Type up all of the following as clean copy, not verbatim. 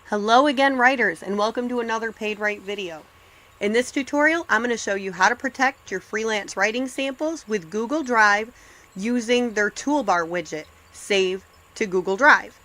Hello again, writers, and welcome to another Paid Write video. In this tutorial, I'm going to show you how to protect your freelance writing samples with Google Drive using their toolbar widget, Save to Google Drive.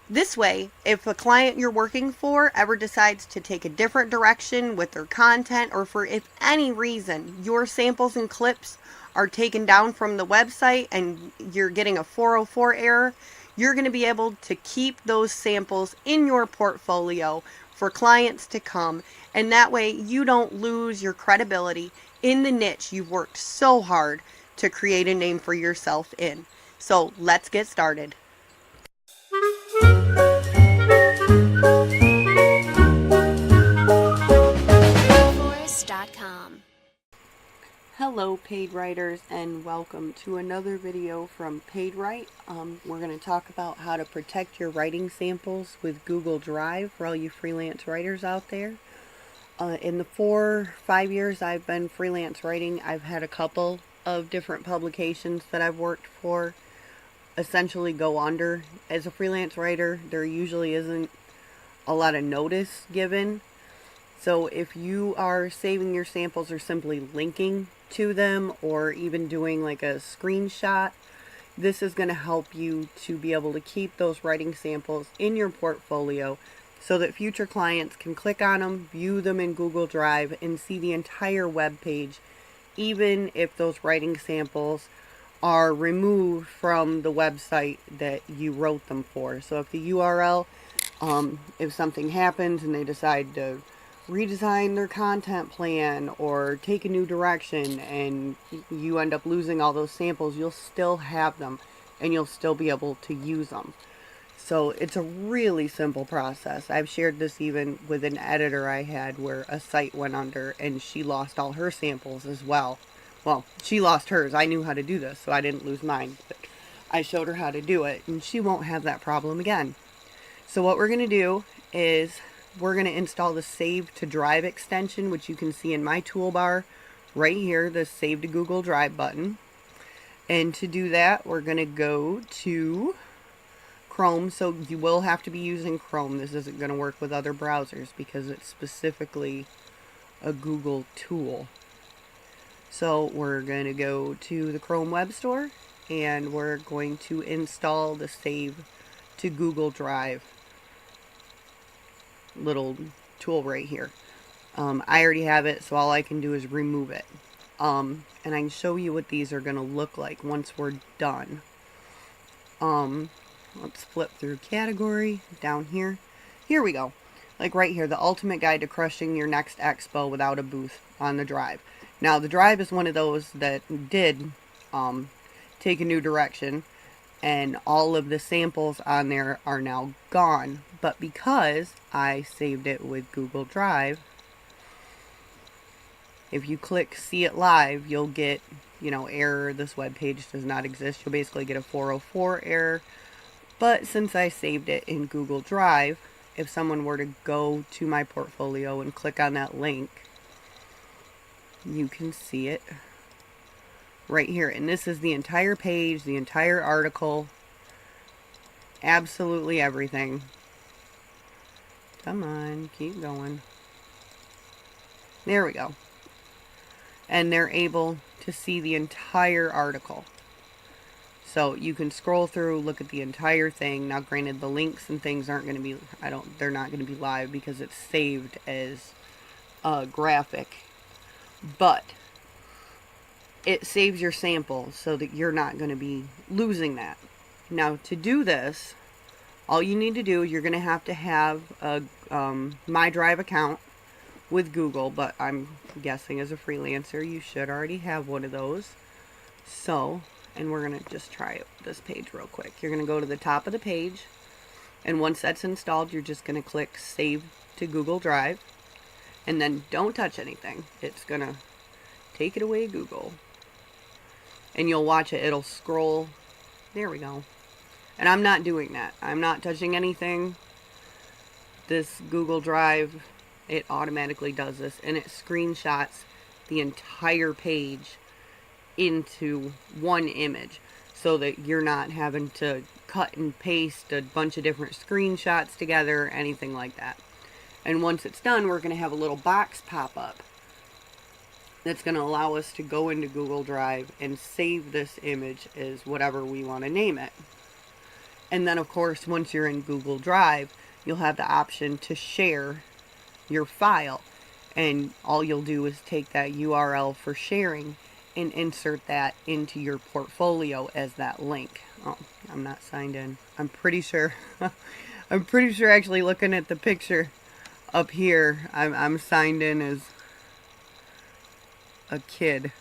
This way, if a client you're working for ever decides to take a different direction with their content, or for if any reason your samples and clips are taken down from the website and you're getting a 404 error, you're going to be able to keep those samples in your portfolio for clients to come, and that way you don't lose your credibility in the niche you've worked so hard to create a name for yourself in. So let's get started. Hello paid writers, and welcome to another video from Paid Write. We're going to talk about how to protect your writing samples with Google Drive for all you freelance writers out there. In the 4-5 years I've been freelance writing, I've had a couple of different publications that I've worked for essentially go under. As a freelance writer, there usually isn't a lot of notice given. So if you are saving your samples or simply linking to them, or even doing like a screenshot, this is going to help you to be able to keep those writing samples in your portfolio so that future clients can click on them, view them in Google Drive, and see the entire web page, even if those writing samples are removed from the website that you wrote them for. So if the URL, if something happens and they decide to redesign their content plan or take a new direction and you end up losing all those samples, you'll still have them and you'll still be able to use them. So it's a really simple process. I've shared this even with an editor I had where a site went under and she lost all her samples as well. Well, she lost hers. I knew how to do this, so I didn't lose mine, but I showed her how to do it, and she won't have that problem again. So what we're going to do is we're going to install the Save to Drive extension, which you can see in my toolbar right here, the Save to Google Drive button. And to do that, we're going to go to Chrome. So you will have to be using Chrome. This isn't going to work with other browsers because it's specifically a Google tool. So we're going to go to the Chrome Web Store and we're going to install the Save to Google Drive little tool right here. I already have it, so all I can do is remove it. And I can show you what these are going to look like once we're done. Let's flip through category down here. Here we go. Like right here, the ultimate guide to crushing your next expo without a booth on the Drive. Now the Drive is one of those that did take a new direction, and all of the samples on there are now gone. But because I saved it with Google Drive, if you click See It Live, you'll get, error, this web page does not exist. You'll basically get a 404 error. But since I saved it in Google Drive, if someone were to go to my portfolio and click on that link, you can see it right here. And this is the entire page, the entire article, absolutely everything. Come on, keep going. There we go. And they're able to see the entire article. So you can scroll through, look at the entire thing. Now granted, the links and things aren't going to be, they're not going to be live because it's saved as a graphic. But it saves your sample so that you're not going to be losing that. Now to do this, all you need to do, you're going to have a My Drive account with Google, but I'm guessing as a freelancer you should already have one of those. So, and we're going to just try this page real quick. You're going to go to the top of the page, and once that's installed, you're just going to click Save to Google Drive, and then don't touch anything. It's going to take it away, Google. And you'll watch it. It'll scroll. There we go. And I'm not doing that. I'm not touching anything. This Google Drive, it automatically does this, and it screenshots the entire page into one image so that you're not having to cut and paste a bunch of different screenshots together, anything like that. And once it's done, we're going to have a little box pop up that's going to allow us to go into Google Drive and save this image as whatever we want to name it. And then, of course, once you're in Google Drive, you'll have the option to share your file. And all you'll do is take that URL for sharing and insert that into your portfolio as that link. Oh, I'm not signed in. I'm pretty sure, actually looking at the picture up here, I'm signed in as a kid.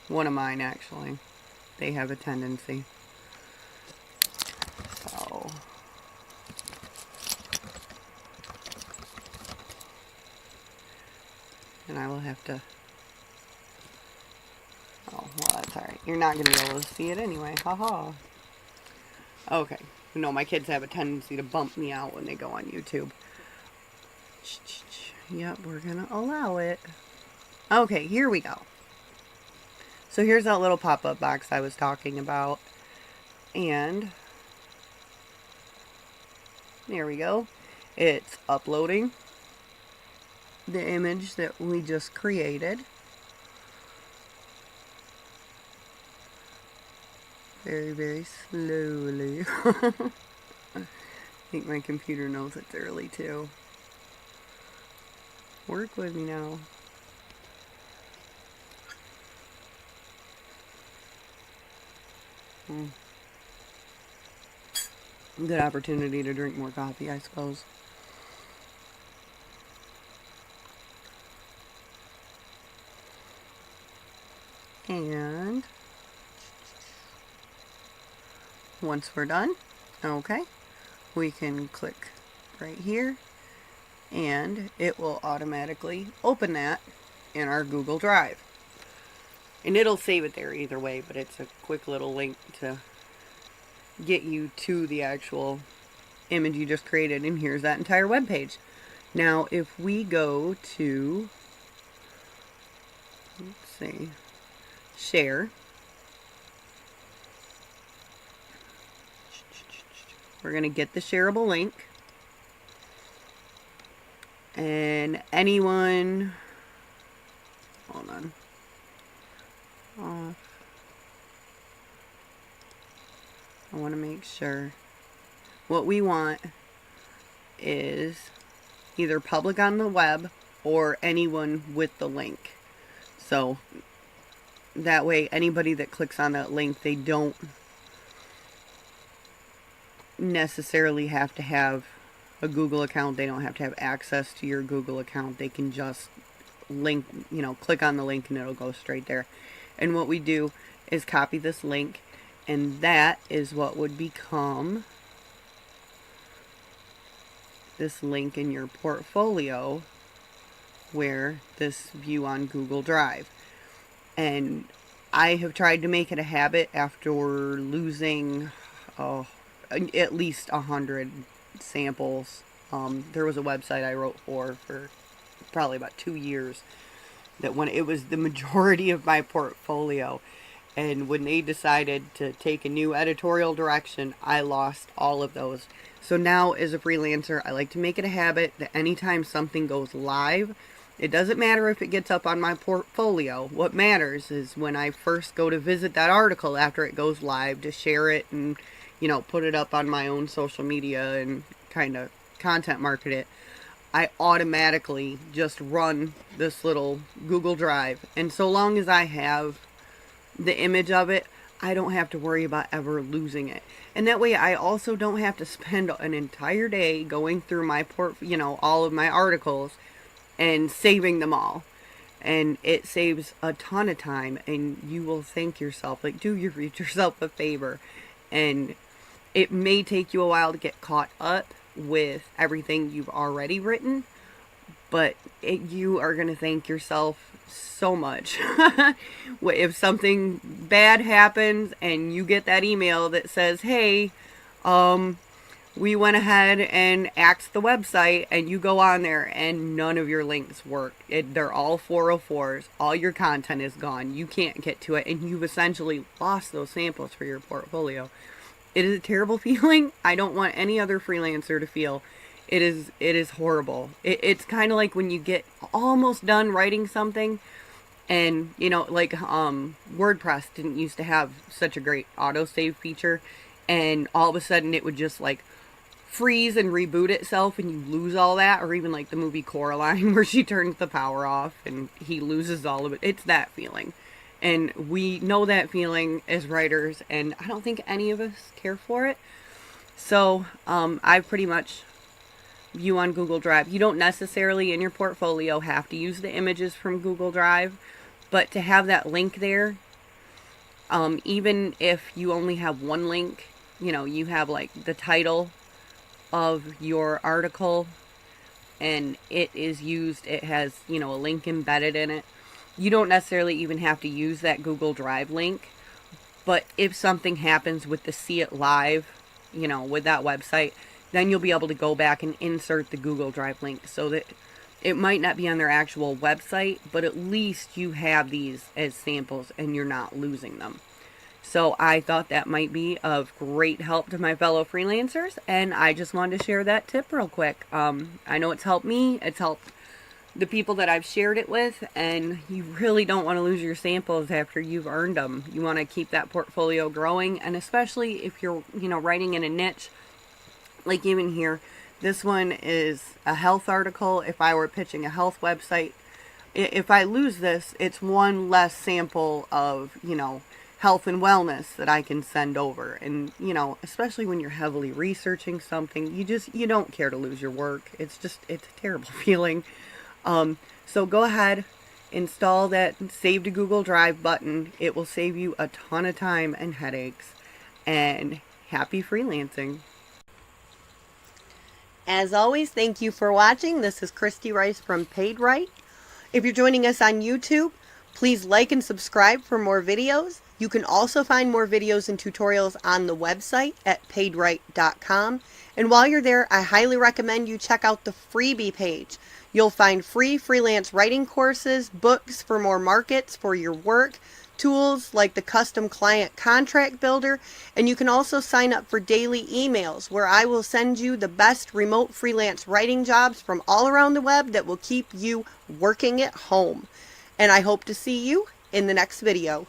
One of mine, actually. They have a tendency. So, and I will have to, oh, well, that's alright. You're not going to be able to see it anyway. Haha. Okay. No, my kids have a tendency to bump me out when they go on YouTube. Yep, we're going to allow it. Okay, here we go. So here's that little pop-up box I was talking about. And there we go. It's uploading the image that we just created. Very, very slowly. I think my computer knows it's early too. Work with me now. Good opportunity to drink more coffee, I suppose. And once we're done, okay, we can click right here and it will automatically open that in our Google Drive. And it'll save it there either way, but it's a quick little link to get you to the actual image you just created, and here's that entire web page. Now, if we go to, let's see, share, we're going to get the shareable link, and anyone, hold on, I want to make sure. What we want is either public on the web or anyone with the link. So that way anybody that clicks on that link, they don't necessarily have to have a Google account. They don't have to have access to your Google account. They can just link, click on the link and it'll go straight there. And what we do is copy this link, and that is what would become this link in your portfolio where this view on Google Drive. And I have tried to make it a habit after losing at least 100 samples. There was a website I wrote for probably about 2 years that when it was the majority of my portfolio, and when they decided to take a new editorial direction, I lost all of those. So now as a freelancer, I like to make it a habit that anytime something goes live, it doesn't matter if it gets up on my portfolio. What matters is when I first go to visit that article after it goes live, to share it and, put it up on my own social media and kind of content market it, I automatically just run this little Google Drive. And so long as I have the image of it, I don't have to worry about ever losing it. And that way I also don't have to spend an entire day going through my all of my articles and saving them all. And it saves a ton of time, and you will thank yourself. Like, do yourself a favor. And it may take you a while to get caught up with everything you've already written, but you are going to thank yourself so much. If something bad happens and you get that email that says, hey, we went ahead and axed the website, and you go on there and none of your links work. They're all 404s. All your content is gone. You can't get to it, and you've essentially lost those samples for your portfolio. It is a terrible feeling. I don't want any other freelancer to feel. It is horrible. It's kind of like when you get almost done writing something, and like WordPress didn't used to have such a great autosave feature, and all of a sudden it would just like freeze and reboot itself and you lose all that. Or even like the movie Coraline where she turns the power off and he loses all of it. It's that feeling. And we know that feeling as writers, and I don't think any of us care for it. So I pretty much view on Google Drive. You don't necessarily in your portfolio have to use the images from Google Drive, but to have that link there, even if you only have one link, you have like the title of your article and it has, a link embedded in it. You don't necessarily even have to use that Google Drive link, but if something happens with the See It Live, with that website, then you'll be able to go back and insert the Google Drive link so that it might not be on their actual website, but at least you have these as samples and you're not losing them. So I thought that might be of great help to my fellow freelancers, and I just wanted to share that tip real quick. I know it's helped me, it's helped the people that I've shared it with, and you really don't want to lose your samples after you've earned them. You want to keep that portfolio growing, and especially if you're, writing in a niche, like even here, this one is a health article. If I were pitching a health website, if I lose this, it's one less sample of, health and wellness that I can send over. And, especially when you're heavily researching something, you don't care to lose your work. It's a terrible feeling. So go ahead, install that Save to Google Drive button. It will save you a ton of time and headaches. And happy freelancing. As always, thank you for watching. This is Christy Rice from PaidWrite. If you're joining us on YouTube, please like and subscribe for more videos. You can also find more videos and tutorials on the website at paidwrite.com. And while you're there, I highly recommend you check out the freebie page. You'll find free freelance writing courses, books for more markets for your work, tools like the custom client contract builder, and you can also sign up for daily emails where I will send you the best remote freelance writing jobs from all around the web that will keep you working at home. And I hope to see you in the next video.